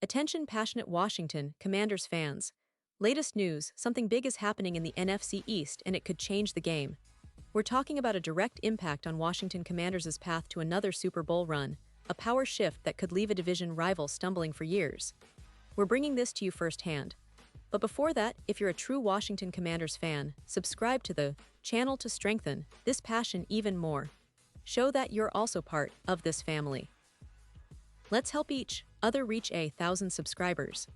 Attention passionate Washington Commanders fans. Latest news, something big is happening in the NFC East and it could change the game. We're talking about a direct impact on Washington Commanders' path to another Super Bowl run, a power shift that could leave a division rival stumbling for years. We're bringing this to you firsthand. But before that, if you're a true Washington Commanders fan, subscribe to the channel to strengthen this passion even more. Show that you're also part of this family. Let's help each other reach 1,000 subscribers.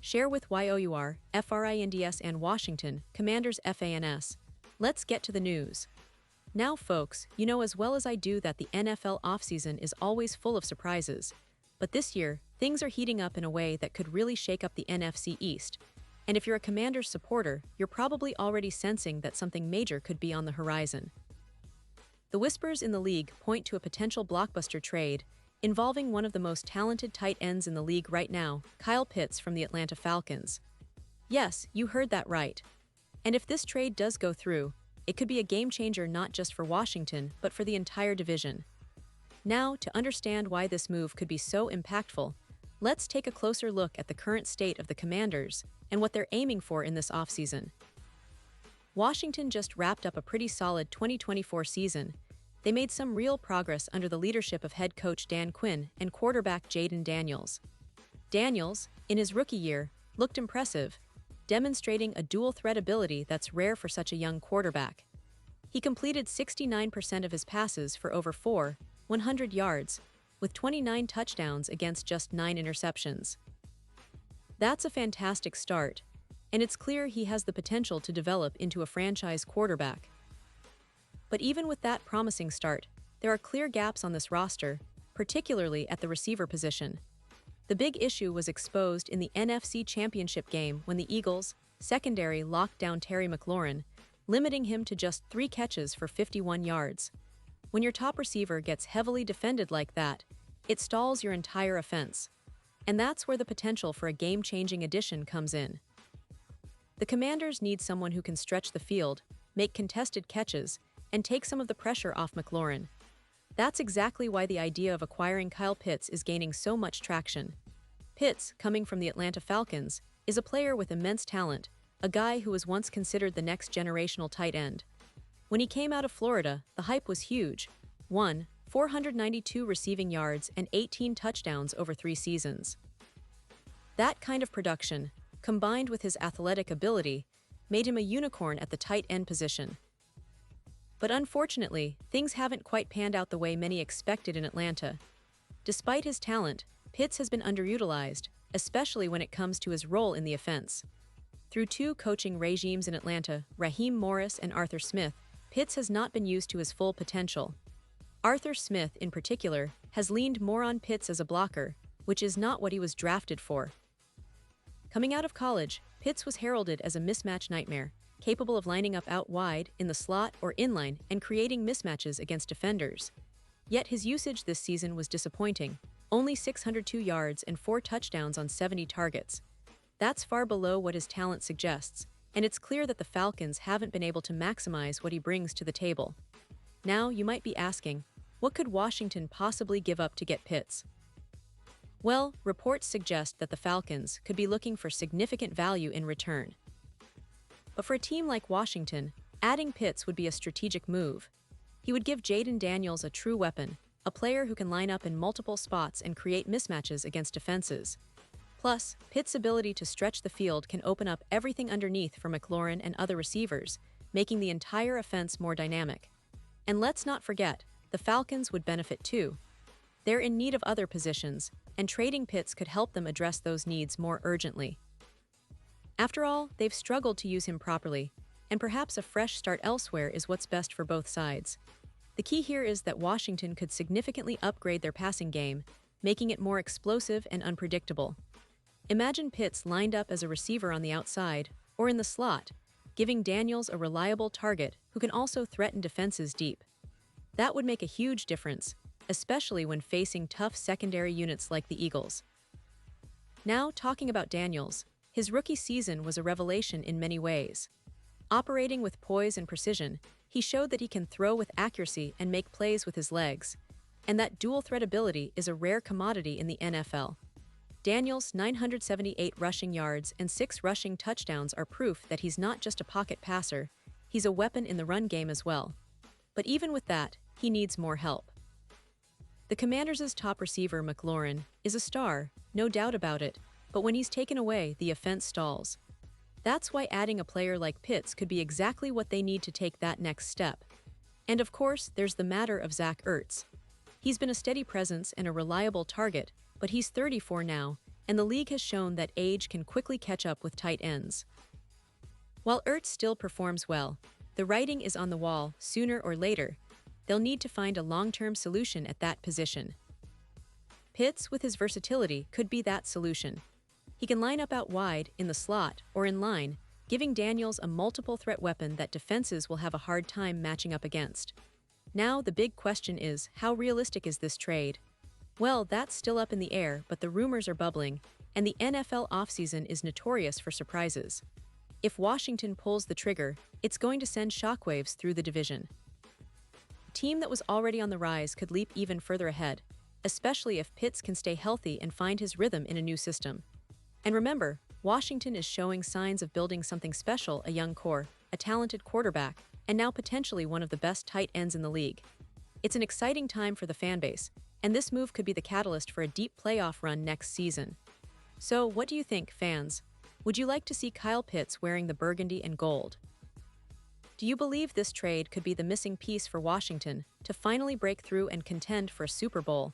Share with YOUR, FRINDS and Washington Commanders FANS. Let's get to the news. Now folks, you know as well as I do that the NFL offseason is always full of surprises. But this year, things are heating up in a way that could really shake up the NFC East. And if you're a Commanders supporter, you're probably already sensing that something major could be on the horizon. The whispers in the league point to a potential blockbuster trade involving one of the most talented tight ends in the league right now, Kyle Pitts from the Atlanta Falcons. Yes, you heard that right. And if this trade does go through, it could be a game-changer not just for Washington, but for the entire division. Now, to understand why this move could be so impactful, let's take a closer look at the current state of the Commanders and what they're aiming for in this offseason. Washington just wrapped up a pretty solid 2024 season. They made some real progress under the leadership of head coach Dan Quinn and quarterback Jayden Daniels. Daniels, in his rookie year, looked impressive, demonstrating a dual-threat ability that's rare for such a young quarterback. He completed 69% of his passes for over 100 yards, with 29 touchdowns against just 9 interceptions. That's a fantastic start, and it's clear he has the potential to develop into a franchise quarterback. But even with that promising start, there are clear gaps on this roster, particularly at the receiver position. The big issue was exposed in the NFC Championship game when the Eagles' secondary locked down Terry McLaurin, limiting him to just 3 catches for 51 yards. When your top receiver gets heavily defended like that, it stalls your entire offense. And that's where the potential for a game-changing addition comes in. The Commanders need someone who can stretch the field, make contested catches, and take some of the pressure off McLaurin. That's exactly why the idea of acquiring Kyle Pitts is gaining so much traction. Pitts, coming from the Atlanta Falcons, is a player with immense talent, a guy who was once considered the next generational tight end. When he came out of Florida, the hype was huge. 492 receiving yards and 18 touchdowns over 3 seasons. That kind of production, combined with his athletic ability, made him a unicorn at the tight end position. But unfortunately, things haven't quite panned out the way many expected in Atlanta. Despite his talent, Pitts has been underutilized, especially when it comes to his role in the offense. Through 2 coaching regimes in Atlanta, Raheem Morris and Arthur Smith, Pitts has not been used to his full potential. Arthur Smith, in particular, has leaned more on Pitts as a blocker, which is not what he was drafted for. Coming out of college, Pitts was heralded as a mismatch nightmare, capable of lining up out wide, in the slot, or inline, and creating mismatches against defenders. Yet his usage this season was disappointing, only 602 yards and 4 touchdowns on 70 targets. That's far below what his talent suggests, and it's clear that the Falcons haven't been able to maximize what he brings to the table. Now, you might be asking, what could Washington possibly give up to get Pitts? Well, reports suggest that the Falcons could be looking for significant value in return. But for a team like Washington, adding Pitts would be a strategic move. He would give Jayden Daniels a true weapon, a player who can line up in multiple spots and create mismatches against defenses. Plus, Pitts' ability to stretch the field can open up everything underneath for McLaurin and other receivers, making the entire offense more dynamic. And let's not forget, the Falcons would benefit too. They're in need of other positions, and trading Pitts could help them address those needs more urgently. After all, they've struggled to use him properly, and perhaps a fresh start elsewhere is what's best for both sides. The key here is that Washington could significantly upgrade their passing game, making it more explosive and unpredictable. Imagine Pitts lined up as a receiver on the outside, or in the slot, giving Daniels a reliable target who can also threaten defenses deep. That would make a huge difference, especially when facing tough secondary units like the Eagles. Now, talking about Daniels, his rookie season was a revelation in many ways. Operating with poise and precision, he showed that he can throw with accuracy and make plays with his legs, and that dual-threat ability is a rare commodity in the NFL. Daniels' 978 rushing yards and 6 rushing touchdowns are proof that he's not just a pocket passer, he's a weapon in the run game as well. But even with that, he needs more help. The Commanders' top receiver, McLaurin, is a star, no doubt about it, but when he's taken away, the offense stalls. That's why adding a player like Pitts could be exactly what they need to take that next step. And of course, there's the matter of Zach Ertz. He's been a steady presence and a reliable target, but he's 34 now, and the league has shown that age can quickly catch up with tight ends. While Ertz still performs well, the writing is on the wall. Sooner or later, they'll need to find a long-term solution at that position. Pitts, with his versatility, could be that solution. He can line up out wide, in the slot, or in line, giving Daniels a multiple-threat weapon that defenses will have a hard time matching up against. Now, the big question is, how realistic is this trade? Well, that's still up in the air, but the rumors are bubbling, and the NFL offseason is notorious for surprises. If Washington pulls the trigger, it's going to send shockwaves through the division. A team that was already on the rise could leap even further ahead, especially if Pitts can stay healthy and find his rhythm in a new system. And remember, Washington is showing signs of building something special: a young core, a talented quarterback, and now potentially one of the best tight ends in the league. It's an exciting time for the fanbase, and this move could be the catalyst for a deep playoff run next season. So, what do you think, fans? Would you like to see Kyle Pitts wearing the burgundy and gold? Do you believe this trade could be the missing piece for Washington to finally break through and contend for a Super Bowl?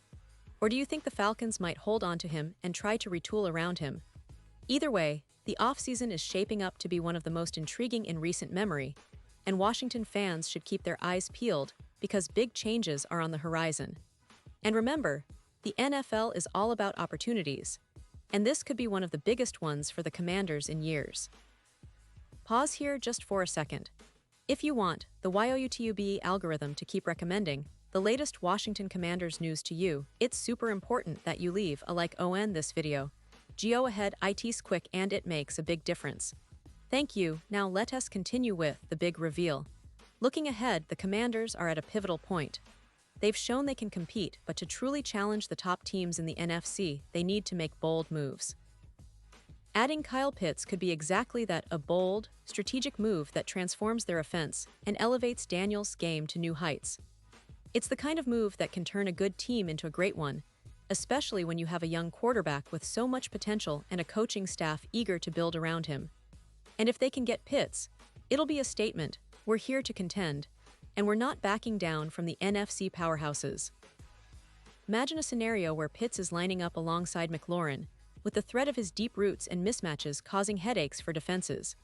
Or do you think the Falcons might hold on to him and try to retool around him? Either way, the offseason is shaping up to be one of the most intriguing in recent memory, and Washington fans should keep their eyes peeled because big changes are on the horizon. And remember, the NFL is all about opportunities, and this could be one of the biggest ones for the Commanders in years. Pause here just for a second. If you want the YouTube algorithm to keep recommending the latest Washington Commanders news to you, it's super important that you leave a like on this video. Go ahead, it's quick and it makes a big difference. Thank you. Now let us continue with the big reveal. Looking ahead, the Commanders are at a pivotal point. They've shown they can compete, but to truly challenge the top teams in the NFC, they need to make bold moves. Adding Kyle Pitts could be exactly that: a bold, strategic move that transforms their offense and elevates Daniels' game to new heights. It's the kind of move that can turn a good team into a great one, especially when you have a young quarterback with so much potential and a coaching staff eager to build around him. And if they can get Pitts, it'll be a statement: we're here to contend, and we're not backing down from the NFC powerhouses. Imagine a scenario where Pitts is lining up alongside McLaurin, with the threat of his deep routes and mismatches causing headaches for defenses.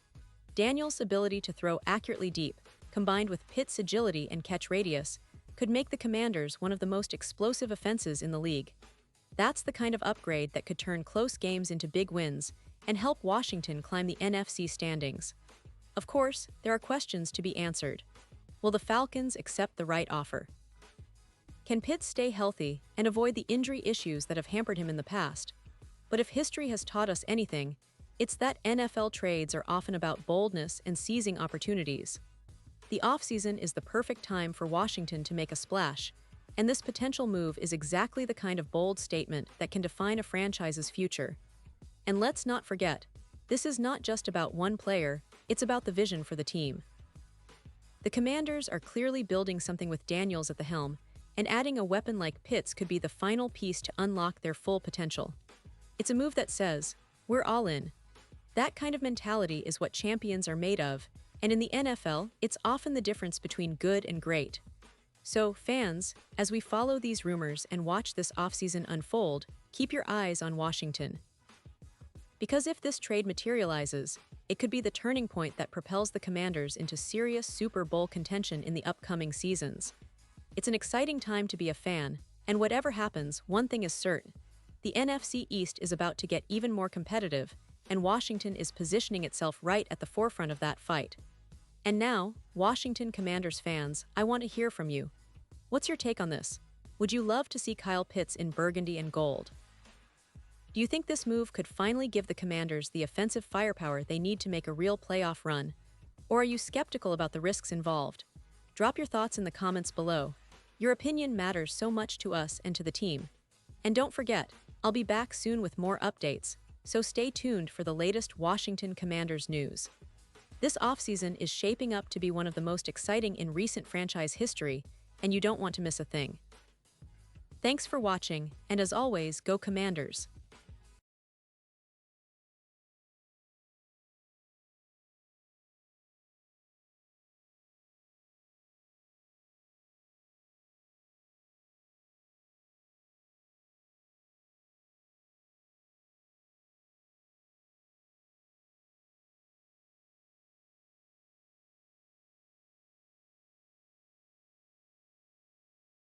Daniels' ability to throw accurately deep, combined with Pitts' agility and catch radius, could make the Commanders one of the most explosive offenses in the league. That's the kind of upgrade that could turn close games into big wins and help Washington climb the NFC standings. Of course, there are questions to be answered. Will the Falcons accept the right offer? Can Pitts stay healthy and avoid the injury issues that have hampered him in the past? But if history has taught us anything, it's that NFL trades are often about boldness and seizing opportunities. The offseason is the perfect time for Washington to make a splash, and this potential move is exactly the kind of bold statement that can define a franchise's future. And let's not forget, this is not just about one player, it's about the vision for the team. The Commanders are clearly building something with Daniels at the helm, and adding a weapon like Pitts could be the final piece to unlock their full potential. It's a move that says, we're all in. That kind of mentality is what champions are made of, and in the NFL, it's often the difference between good and great. So, fans, as we follow these rumors and watch this offseason unfold, keep your eyes on Washington. Because if this trade materializes, it could be the turning point that propels the Commanders into serious Super Bowl contention in the upcoming seasons. It's an exciting time to be a fan, and whatever happens, one thing is certain: the NFC East is about to get even more competitive, and Washington is positioning itself right at the forefront of that fight. And now, Washington Commanders fans, I want to hear from you. What's your take on this? Would you love to see Kyle Pitts in burgundy and gold? Do you think this move could finally give the Commanders the offensive firepower they need to make a real playoff run? Or are you skeptical about the risks involved? Drop your thoughts in the comments below. Your opinion matters so much to us and to the team. And don't forget, I'll be back soon with more updates, so stay tuned for the latest Washington Commanders news. This offseason is shaping up to be one of the most exciting in recent franchise history, and you don't want to miss a thing. Thanks for watching, and as always, go Commanders!